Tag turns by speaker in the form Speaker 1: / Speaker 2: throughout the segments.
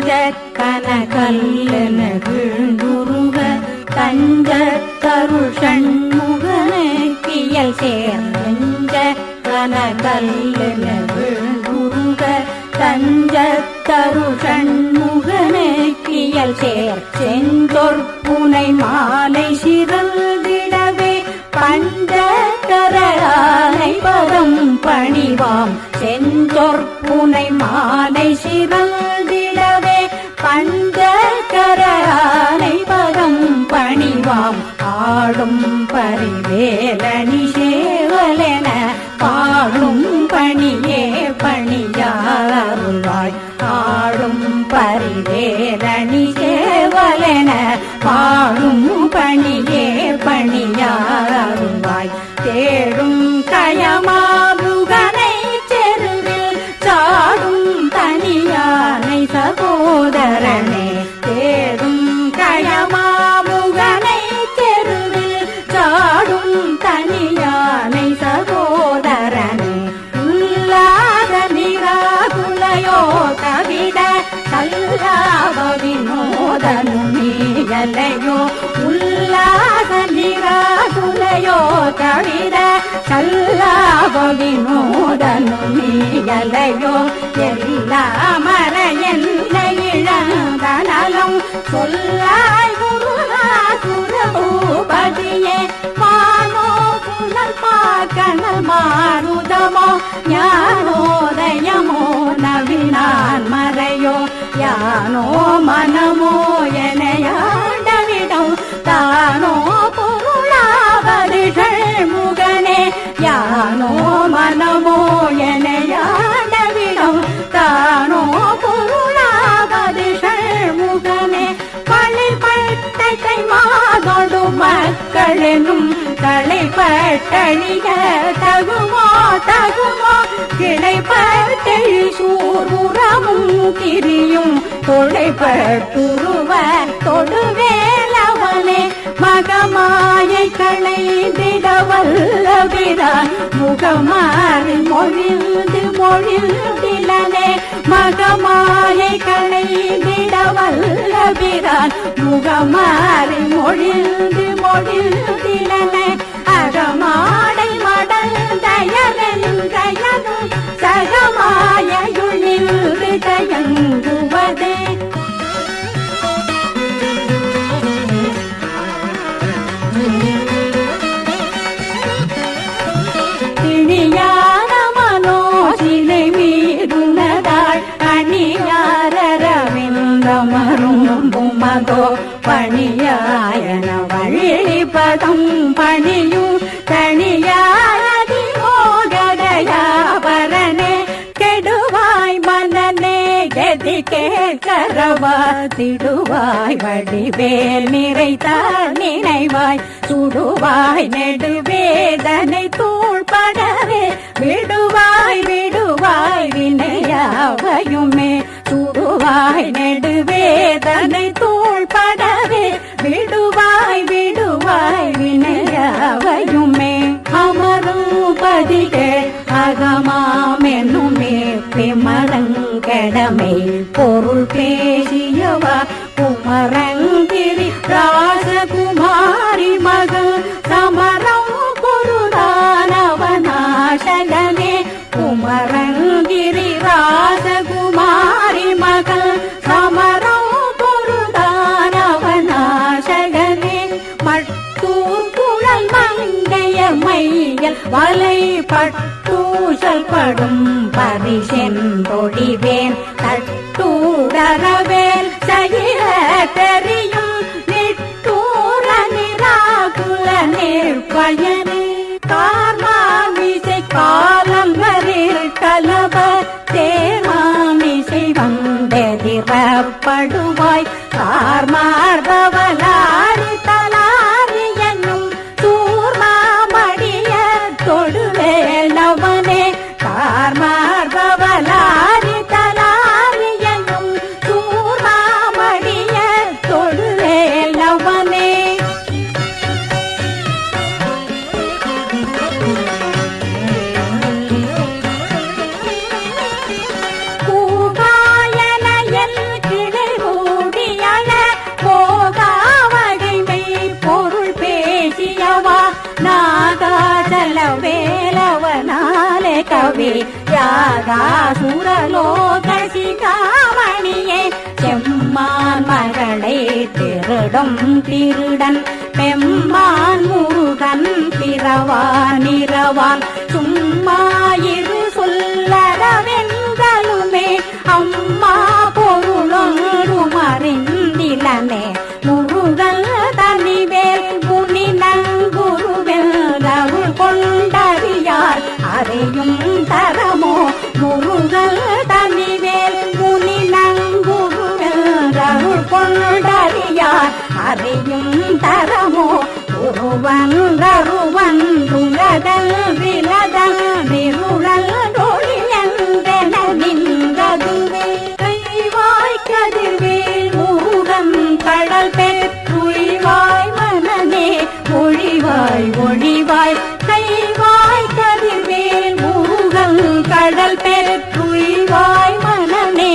Speaker 1: நெஞ்ச கனகல்லென விழுந்துருக தஞ்ச தருள் சண்முகனுக்கியல் சேர் நெஞ்ச கனகல்லென விழுந்துருக தஞ்ச தருள் சண்முகனுக்கியல் சேர் செந்தொற்புனை மாலை சிறந்திடவே பஞ்சகரானை பதம் பணிவாம் செந்தொற்புனை மாலை சிறந்திடவே பஞ்சகரானை பதம் பணிவாம் ஆடும் பரிவேலணி சேவலென பாடும் பணியே பணியாருள்வாய் ஆடும் பரிவேலணி சேவலென பாடும் பணியே பணியாருள்வாய் தேடும் கயமாமுகனை செருவில் சாடும் தனியானை சகோதரனே தேடும் கயமாமுகனை செருவில் சாடும் தனியானை சகோதரனே உல்லாத நிராகுலையோ கவிட கல்லாவ வினோதனும் நீயலையோ உல்லாத நிராகுலையோ கவிட கல்லாவ வினோதனும் நீயலையோ எல்லா மர என்ன இழந்தனலும் சொல்லாய் குருநாசுரபூபதியே மானோ புனல் பாக்கணல் மாருதமோ ஞானோதயமோ நவினான் மறையோ யானோ மனமோ எனையாண்டவிடம் தானோ பொருளாவதிகள் முகனே யானோ மனமோ எனையாண்டவிடம் தானோ பொருளாவதிகள் முகனே பழிப்பட்டை மாதொடு மக்களெனும் களைப்பட்டழிய தகுமோ தகுமோ கிளைப்பட்டழி சூருரமும் திரியும் தொலைப்பட்டுருவ தொடுவேலவனே மகமாயை களைந்திட வல்லபிரான் முகமாறி மொழிந்து மொழிந்திலனே மகமாயை களைந்திட வல்லபிரான் முகமாறி மொழிந்து மொழிந்திலனே அகமாடை மடல் தயவென்றயனும் சகமாயுள் நின்று தயங்குவதே திணியான மனோசிலை மீதுனதாள் அணியாரவிந்தமரும் மதோ பணியாயன வழிபதம் பணியும் தனியாரதி மோகதயாபரணே கெடுவாய் மனநே கதி கேட்கரவா திடுவாய் வடிவேல் நிறைத்தார் நினைவாய் சுடுவாய் நெடுவேதனை தூள்படவே விடுவாய் விடுவாய் வினையாவையுமே சுடுவாய் நெடுவேதனை தூள்படவே விடுவாய் விடுவாய் வினையாவையுமே அமரும் பதிகே அகமாமென்னுமே பிமரங்கடமை பொருள் பேசியவா குமரங்கிரி ராசகுமாரி மகள் சமரம் பொருளானவனாசகனே குமரங்கிரி ராசகுமாரி மகள் சமரம் பொருளானவனாசகனே மட்டூர் குழல் மங்கையர் மையல் வலை பட்டூசல் படும் பரிசென்றொழிவேன் தட்டூடரவேல் சகிர தெரியும் நிட்டூர நிராகுல நிற்பயனே கார்மாமிசை காலம்பரில் கலப தேர்மாமிசை வந்தெதிரப்படுவாய் கார்மார்பவலாரி தலாரி என்னும் தூர்மாமடிய தொடுவேலவனே கார்மார்பவலாரி தலாரி என்னும் தூர்மாமடிய தொடுவேலவனே கூகாயனையல் கிளை யாகவே யாகாசுரலோக சிகாமணியே செம்மான் மகளை திருடும் திருடன் பெம்மான் முருகன் பிறவானிரவான் சும்மா இரு சொல்லறவெங்களுமே அம்மா பொருளொன்றும் அறிந்திலனே முருகல் தனிவேல் முனி நங்குருவெல் கொண்டறியார் அறையும் தரமோ முருகல் தனிவேல் முனி நங்குருவெல் கொண்டறியார் அறையும் தரமோ ஒருவன் ருவன் விலதல் விருளல் ஒளியந்தென நின்றதுவே கைவாய் கதிர்வேல் முருகன் கடல் பெற்றுழிவாய் மனமே ஒழிவாய் ஒழிவாய் கைவாய் கதிர்வேல் முருகன் கடல் பெற்றுழிவாய் மனமே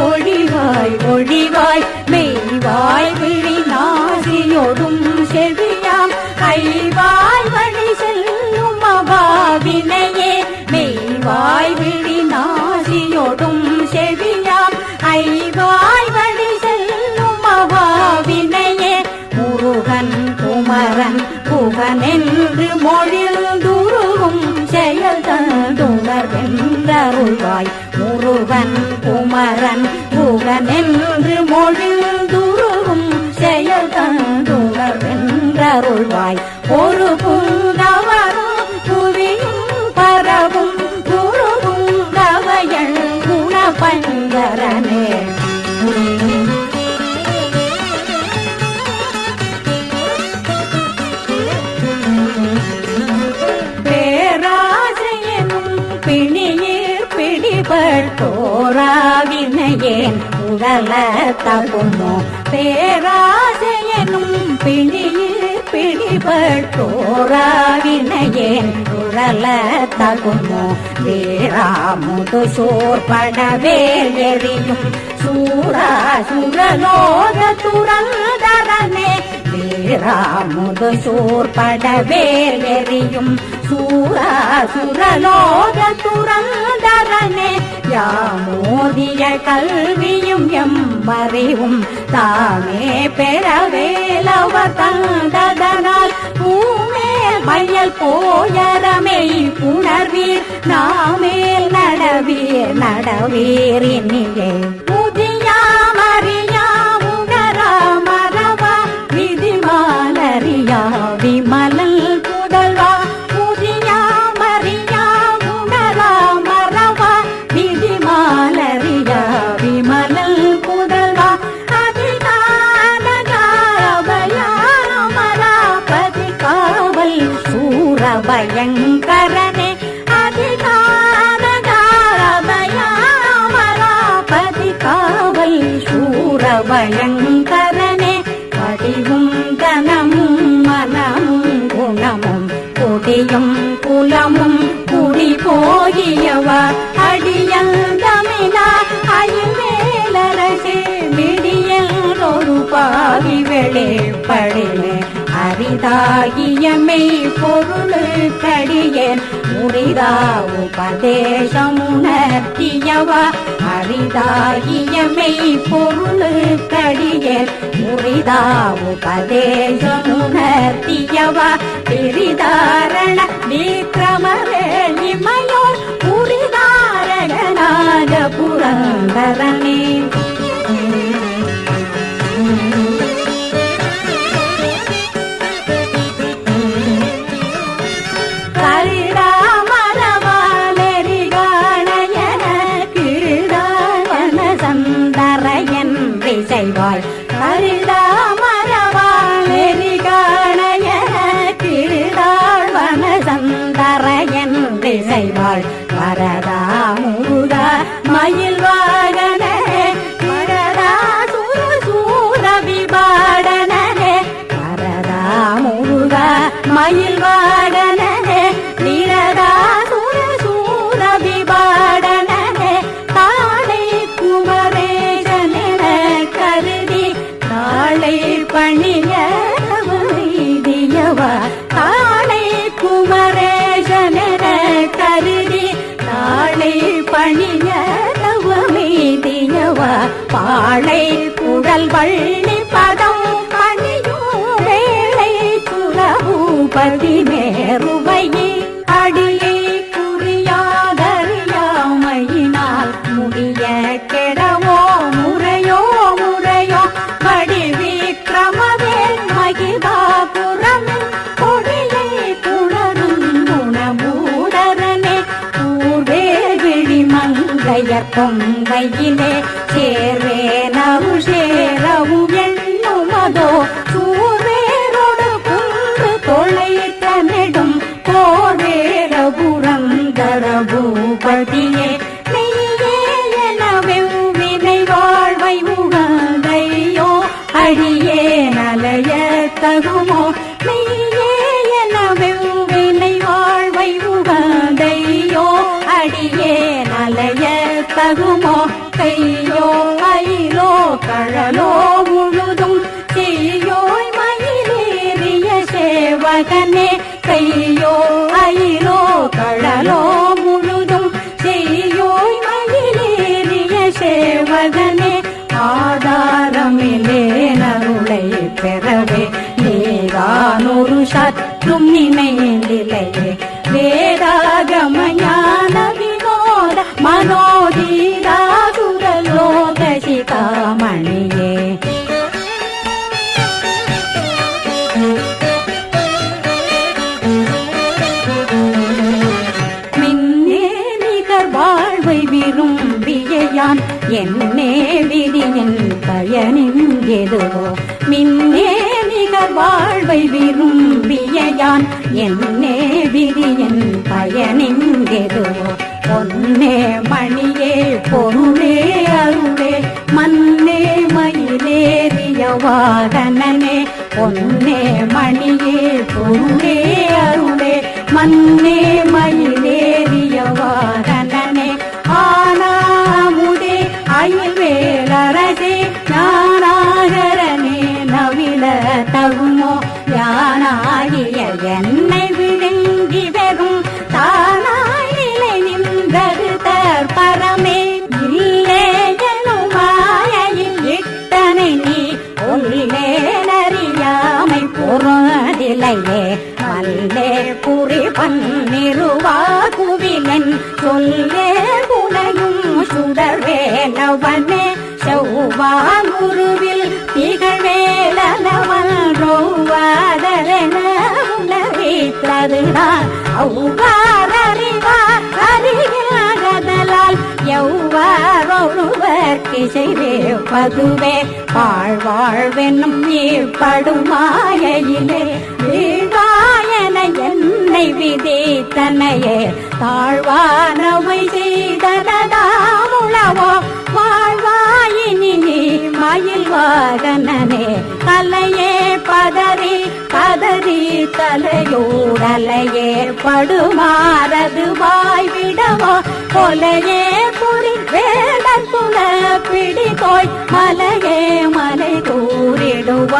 Speaker 1: ஒழிவாய் ஒழிவாய் மெய்வாய் விழி நாசியொடும் செவியாம் கைவாய் வழி செல்லும் அபாவினையே மெய்வாய் விழி நாசியொடும் செவியாம் ஐவாய் வழி செல்லும் அபாவினையே முருகன் குமரன் புகனென்று மொழிந்துருகும் செயல் தந்துணர்வென்றருள்வாய் முருகன் குமரன் புகனென்று மொழிந்துருகும் செயல் தந்துணர்வென்றருள்வாய் ஒரு புங்கவரும் புவியும் பரவும் குருவும் கவையள் குணபங்கரனே தோராவினையேன் உடல தகுமோ பேராசையனும் பிணியில் பிடிபட்டோராவினையேன் உடல தகுமோ வேறாமுது சோர்படவேல் எரியும் சூரா சுரலோக துரந்தரனே வேறாமுது சோர்படவேல் எரியும் சூரா சுரலோக துரந்தரனே யாமோதிய கல்வியும் எம்மறிவும் தாமே பெறவேலவர் தந்ததனால் பூமேல் மையல் போயரமை புணர்வீர் நாமேல் நடவீர் நடவீர் இனியே புதியாமறியா உணரா மரவா விதிமாலறியா விமலல் புதல்வா புதியாமறியா உணரா மரவா விதிமாலறியா விமலல் புதல்வா அதிகாரபயாமராபதி காவல் சூரபயங்கரனே அதிகாரபயாமராபதி காவல் சூரபயங்கரனே படிவும் கனமும் மனமும் குணமும் கொடியும் குலமும் குடி போகியவா அடியல் தமிழா அயல்வேலரசே விடியல் ஒரு பாவி வெளிப்படிலே அரிதாகிய மெய் பொருளுக்கடியேன் முறிதா உபதேசமுணர்த்தியவா அரிதாகிய மெய் பொருளுக்கடியேன் முறிதா உபதேசமுணர்த்தியவா பிரிதாரண விக்ரமவேல் இமையோர் புரிதாரணனாக புரந்தரனே செய்வாய் கரிதாமரவாளெரிகாணைய கிருதாழ்வன சந்தரையன்றி செய்வாள் வரதா முருகா மயில் வாகனே வரதா சூர விபாடனே வரதா முருகா மயில் வாகனே நிரதா சூர விபாடனே தாளை குமரேசனென கருதி தாளை பணிய வைதியவா தாளை குமரேசனென கருதி பாழை குழல் வள்ளி பதம் பணியும் வேளை சுரபூபதி மேருவையே அடியை குறியாதறியாமையினால் முடிய கெடவோ முறையோ முறையோ வடிவிக்கிரமவேல் மகிதாபுரமில் கொடியை குணரும் குணமூடரனே ஊர்வே விழிமங்கையர் பொங்கையிலே சேர்வே நவு சேரவும் எண்ணுமதோ சூர்வேரோடு குன்று தொலைத்த நெடும் கோர்வேர புரந்தர பூபதியே மெய்யே என வெவ்வினை வாழ்வை உகந்தையோ அடியே நலைய தகுமோ மெய்யே என வெவ்வினை வாழ்வை உகந்தையோ அடியே நலைய தகுமோ கையோ மயிலோ கழலோ முழுதும் செய்யோய் மயிலேறிய சேவகனே கையோ அயிலோ கழலோ முழுதும் செய்யோய் மயிலேறிய சேவகனே ஆதாரமிலே நருளை பெறவே நீரானொரு சற்றும் நினைந்திலையே வேதாகம ஞான வினோத மனோதீராசுரலோக சிகாமணியே மின்னே நிகர் வாழ்வை விரும்பியான் என்னே விதியின் பயனின் எதுவோ மின்னே நிகர் வாழ்வை விரும்பியான் என்னே விதியின் பயனின் எதுவோ பொன்னே மணியே பொருளே அருளே மன்னே மயிலேறிய வாகனனே பொன்னே மணியே பொருளே அருளே மன்னே மயிலேறிய வாகனனே ஆனாமுதே அயில்வேலரசே ஞானாகரனே நவில தகுமோ யானாகிய என்னை விழுங்கி வெறும் தானாய் நிலை நின்றது தற்பரமே இல்லே எனும் மாயையில் இட்டனை நீ கொல்லேனறியாமை பொருதிலையே மல்லே புரி பன்னிருவா குவிலன் சொல்லே குலையும் சுடர்வேலவனே செவ்வான் குருவில் திகழ்வேலவன் ரோவாதரென உணவித்ததுதான் அவ்வாறறிவார் அறியாதலால் எவ்வாறொருவர்க்கு செய்வே பதுவே வாழ்வாழ்வென்னும் நீர்படும் மாயையிலே வீழ்வாயன என்னை விதித்தனையே தாழ்வானவை செய்தனதாமுளவோ வாழ்வாயினி நீ மயில் வாகனனே தலையே பதறி கதறி தலையோடலையே படுமாறது வாய்விடவோ கொலையே புரி வேடர் குல பிடித்தோய் மலையே மலை தூரிடுவாகையனே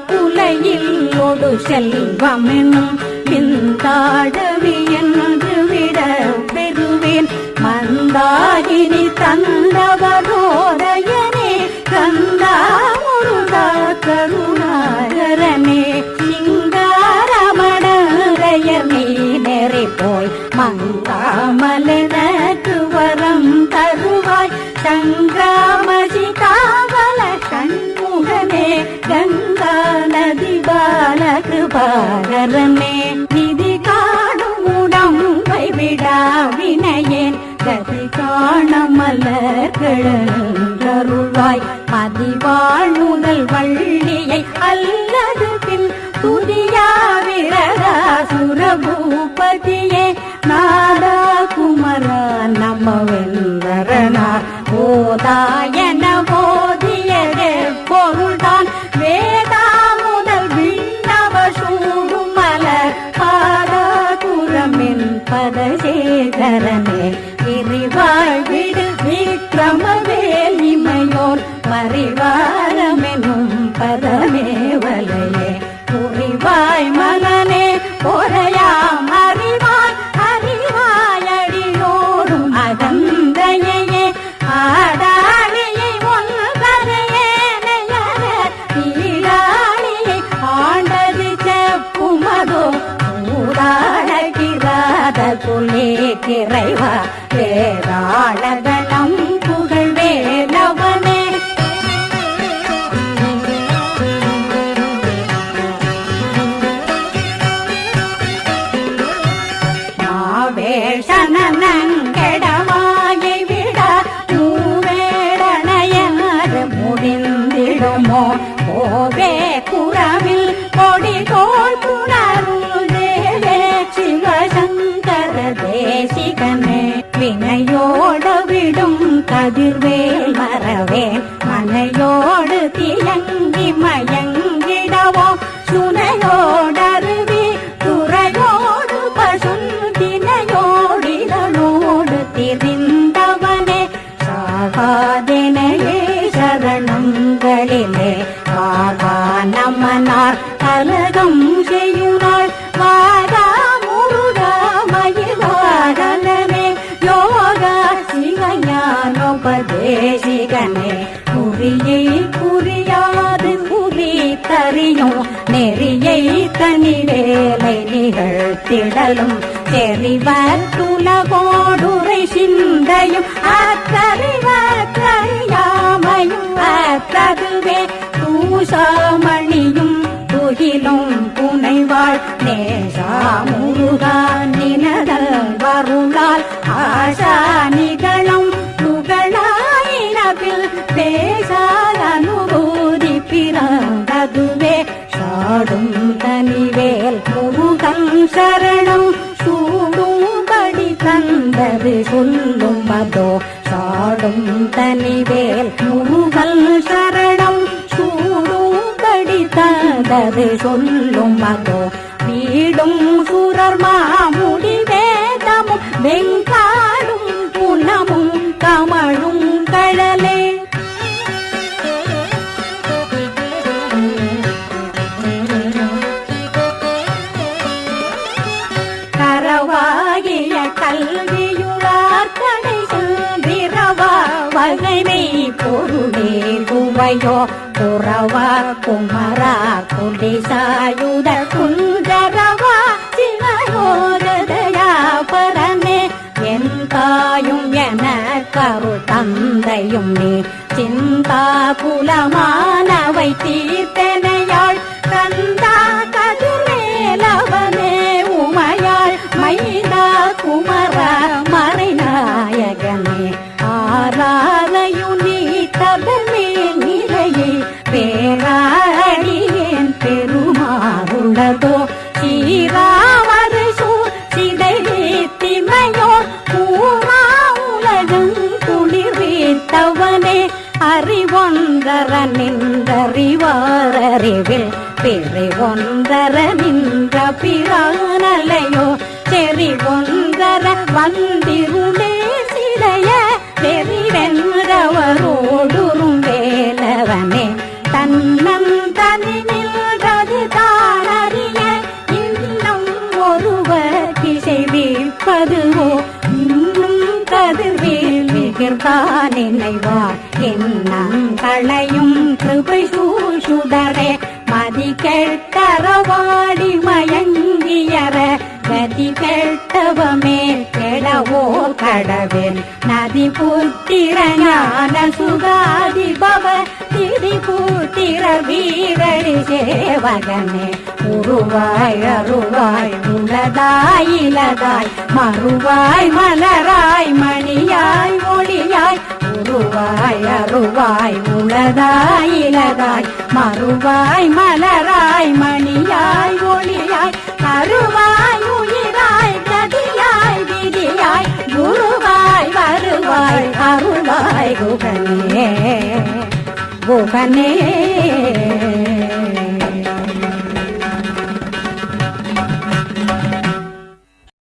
Speaker 1: குலையில் ஒடு செல்வமெனும் பிந்தாடவி என்று விட பெறுவேன் மந்தாகினி தந்தவரோதயனே கந்தா முருகா கருணாகரனே சிங்காரமடையர் நீ நெறி போய் மங்காமலனக்கு வரம் தருவாய் சங்கிராமசி காவல சண்முகனே கங்கா நதி பால கிருபாகரனே நிதி காணும் உடம்பை விடா வினையேன் கதி காண மலர்களருள்வாய் மதிவாழ்முதல் வள்ளியை அல்லது பின் துதியா விரதாசுர பூபதியே நாடா குமரா நமவெந்தரனார் ஓதாயன போதியதே பொருள்தான் வேதா முதல் விண்ணவ சூடும் மலர் பாதா குரமின் பதசேகரனே விரிவாழ் விடு விக்ரமவேல் இமையோர் பரிவாரமெனும் பதமேவலையே புரிவாழ் பொருளாய் மனநே பொறையாம் அறிவாய் அறிவாயடியோடும் அகந்தையே ஆடாளியை ஒன்றையேனையர ஈடாளியை ஆண்டது செப்புமதோ ஊடாளகிராத புலே கிரைவா வேறாளதனம் புகழ் வேலவனே மாவேஷனங்கெடமாயை விட மூவேடனையர் முடிந்திடுமோ போவே குறவில் கொடி தோல் புணருதே சிவசங்கர தேசிகனே வினையோட விடும் கதிர்வேல் மறவே மனையோடு தியங்கி மயங்கிடவோ சுனையோடருவி துறையோடு பசுந்தினையோடிலனோடு திரிந்தவனே சாகாதினையே சரணங்களிலே வாகா நமனார் கலகம் செய்யுனாள் வாகா முருகா மயிலாடனே யோக சிவஞானோபதேசிகனே குறியை புரியாது குறி தறியும் நெறியை தனி வேலை நிகழ்த்திடலும் தெரிவர் துலகோடுரை சிந்தையும் அத்தறிவறியாமையும் அத்ததுவே தூசாமணியும் துகிலும் புனைவாள் நேசா முருகா நினதல் வருளால் ஆசா நிகழும் துகளாயினபில் பேசால் அனுபூதி பிறந்ததுவே சாடும் தனிவேல் முருகன் சரணம் சூடும்படி தந்தது சொல்லும் அதோ சாடும் தனிவேல் முருகன் சரணம் சூடும்படி தந்தது சொல்லும் அதோ வீடும் சுரர் மாமுடி வேதமும் வெங்காடும் புனமும் கமழும் கடலே கரவாகிய கல்வியுளார் கடை செல்விரவா வகைமை பொருளே குவையோ புறவா குமரா குடிசாயுத குஞ்சரவா சிவயோதயா பரமே என் தாயும் என கருள் தந்தையும் நீ சிந்தா குலமானவை தீர்த்தனையாள் கந்தா கதிர்வேலவனே உமையாள் மைதா குமரா மறைநாயகனே ஆராரையும் நீ தபமே நிலையை பேராடியேன் பெருமாறுள்ளதோ ஸ்ரீராமரு சிதை திமையோர் பூரா உலகம் குளிர்வீத்தவனே அறிவொன்றர நின்றறிவாரறிவில் பிறை ஒன்றர நின்ற பிரானலையோ செறி ஒன்றர வந்திருளே சிலைய வெறிவென்றவரோடுறும் வேலவனே தன்னன் தனி நின்றது தானறிய இன்னும் ஒருவர் திசைவிப்பதுவோ இன்னும் கதிர்வேல் மிகர்தான் நினைவார் என்னங்களையும் கிருபை சூழ்சுடரே மதி கெட்டரவாடி மயங்கியற கதி கெட்டவமே கெடவோ கடவில் நதி புத்திர ஞான சுகாதி பவ திதி புத்திர வீரடி சேவகனே உருவாய் அருவாய் உலதாய் இலதாய் மறுவாய் மலராய் மணியாய் ஒளியாய் உருவாய் அருவாய் உலதாய் இலதாய் மறுவாய் மலராய் மணியாய் ஒளியாய் அருவாய் உயிராய் கதியாய் விதியாய் குருவாய் வருவாய் அருள்வாய் குகனே குகனே